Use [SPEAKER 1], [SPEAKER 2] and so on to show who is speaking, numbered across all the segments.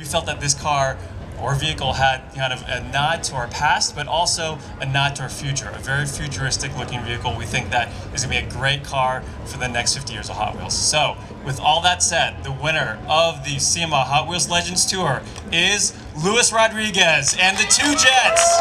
[SPEAKER 1] we felt that this car or vehicle had kind of a nod to our past, but also a nod to our future, a very futuristic looking vehicle. We think that is going to be a great car for the next 50 years of Hot Wheels. So with all that said, the winner of the SEMA Hot Wheels Legends Tour is Luis Rodriguez and the Two Jets.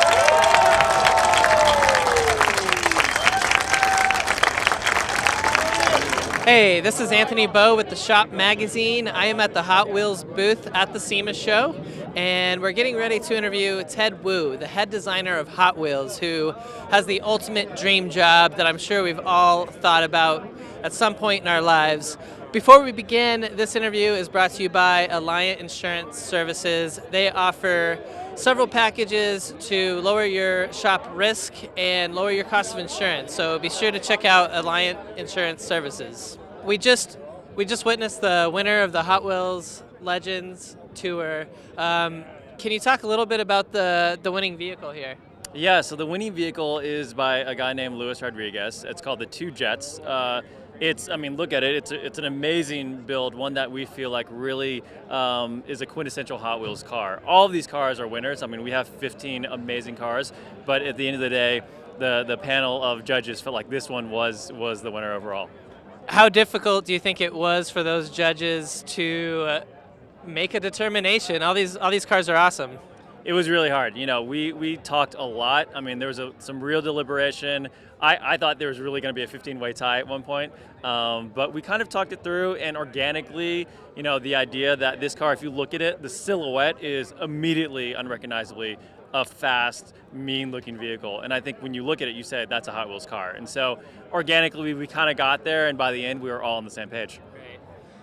[SPEAKER 2] Hey, this is Anthony Bowe with the Shop Magazine. I am at the Hot Wheels booth at the SEMA Show, and we're getting ready to interview Ted Wu, the head designer of Hot Wheels, who has the ultimate dream job that I'm sure we've all thought about at some point in our lives. Before we begin, this interview is brought to you by Alliant Insurance Services. They offer several packages to lower your shop risk and lower your cost of insurance. So be sure to check out Alliant Insurance Services. We just witnessed the winner of the Hot Wheels Legends Tour. Can you talk a little bit about the winning vehicle here?
[SPEAKER 3] Yeah, so the winning vehicle is by a guy named Luis Rodriguez. It's called the Two Jets. Look at it. It's an amazing build, one that we feel like really is a quintessential Hot Wheels car. All of these cars are winners. I mean, we have 15 amazing cars, but at the end of the day, the panel of judges felt like this one was the winner overall.
[SPEAKER 2] How difficult do you think it was for those judges to make a determination? All these cars are awesome.
[SPEAKER 3] It was really hard. You know, we talked a lot. I mean, there was some real deliberation. I thought there was really going to be a 15-way tie at one point, but we kind of talked it through, and organically, you know, the idea that this car, if you look at it, the silhouette is immediately, unrecognizably, a fast, mean-looking vehicle. And I think when you look at it, you say that's a Hot Wheels car. And so organically, we kind of got there, and by the end, we were all on the same page.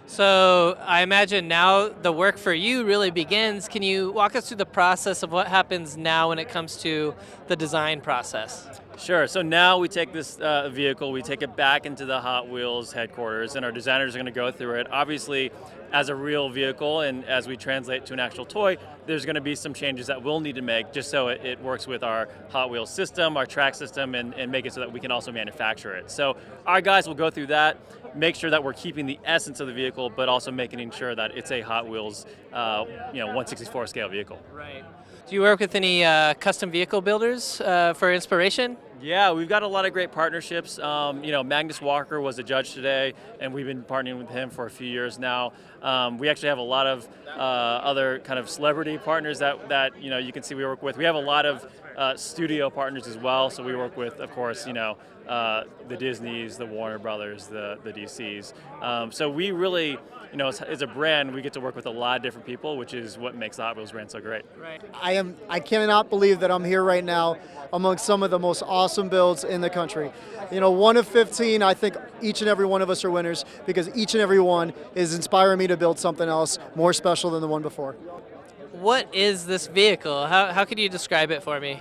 [SPEAKER 2] So I imagine now the work for you really begins. Can you walk us through the process of what happens now when it comes to the design process?
[SPEAKER 3] Sure. So now we take this vehicle, we take it back into the Hot Wheels headquarters, and our designers are going to go through it. Obviously, as a real vehicle, and as we translate to an actual toy, there's going to be some changes that we'll need to make just so it works with our Hot Wheels system, our track system, and make it so that we can also manufacture it. So our guys will go through that, make sure that we're keeping the essence of the vehicle, but also making sure that it's a Hot Wheels 1/64 scale vehicle.
[SPEAKER 2] Right. Do you work with any custom vehicle builders for inspiration?
[SPEAKER 3] Yeah, we've got a lot of great partnerships. Magnus Walker was a judge today, and we've been partnering with him for a few years now. We actually have a lot of other kind of celebrity partners that you can see we work with. We have a lot of studio partners as well. So we work with, of course, the Disneys, the Warner Brothers, the DCs. So we really, as a brand, we get to work with a lot of different people, which is what makes the Hot Wheels brand so great.
[SPEAKER 2] Right.
[SPEAKER 4] I cannot believe that I'm here right now among some of the most awesome builds in the country. One of 15, I think each and every one of us are winners because each and every one is inspiring me to build something else more special than the one before.
[SPEAKER 2] What is this vehicle? How could you describe it for me?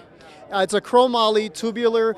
[SPEAKER 4] It's a chromoly tubular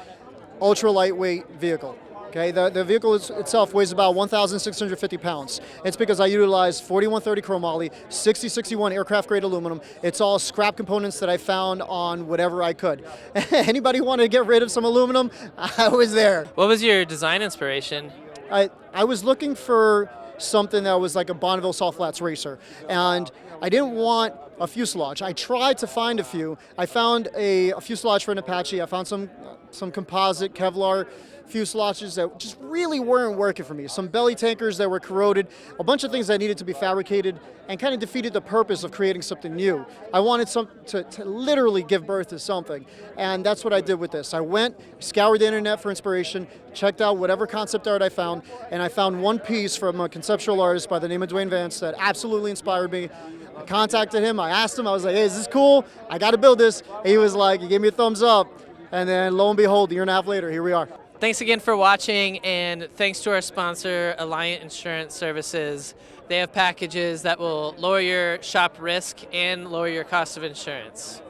[SPEAKER 4] ultra lightweight vehicle. Okay, the vehicle itself weighs about 1,650 pounds. It's because I utilize 4130 chromoly, 6061 aircraft grade aluminum. It's all scrap components that I found on whatever I could. Anybody want to get rid of some aluminum? I was there.
[SPEAKER 2] What was your design inspiration?
[SPEAKER 4] I was looking for something that was like a Bonneville Salt Flats racer, and I didn't want a fuselage. I tried to find a few. I found a fuselage for an Apache. I found some composite Kevlar fuselages that just really weren't working for me. Some belly tankers that were corroded, a bunch of things that needed to be fabricated, and kind of defeated the purpose of creating something new. I wanted to literally give birth to something, and that's what I did with this. I went, scoured the internet for inspiration, checked out whatever concept art I found, and I found one piece from a conceptual artist by the name of Dwayne Vance that absolutely inspired me. I contacted him, I asked him, I was like, hey, is this cool? I gotta build this. He was like, he gave me a thumbs up, and then lo and behold, a year and a half later, here we are.
[SPEAKER 2] Thanks again for watching, and thanks to our sponsor, Alliant Insurance Services. They have packages that will lower your shop risk and lower your cost of insurance.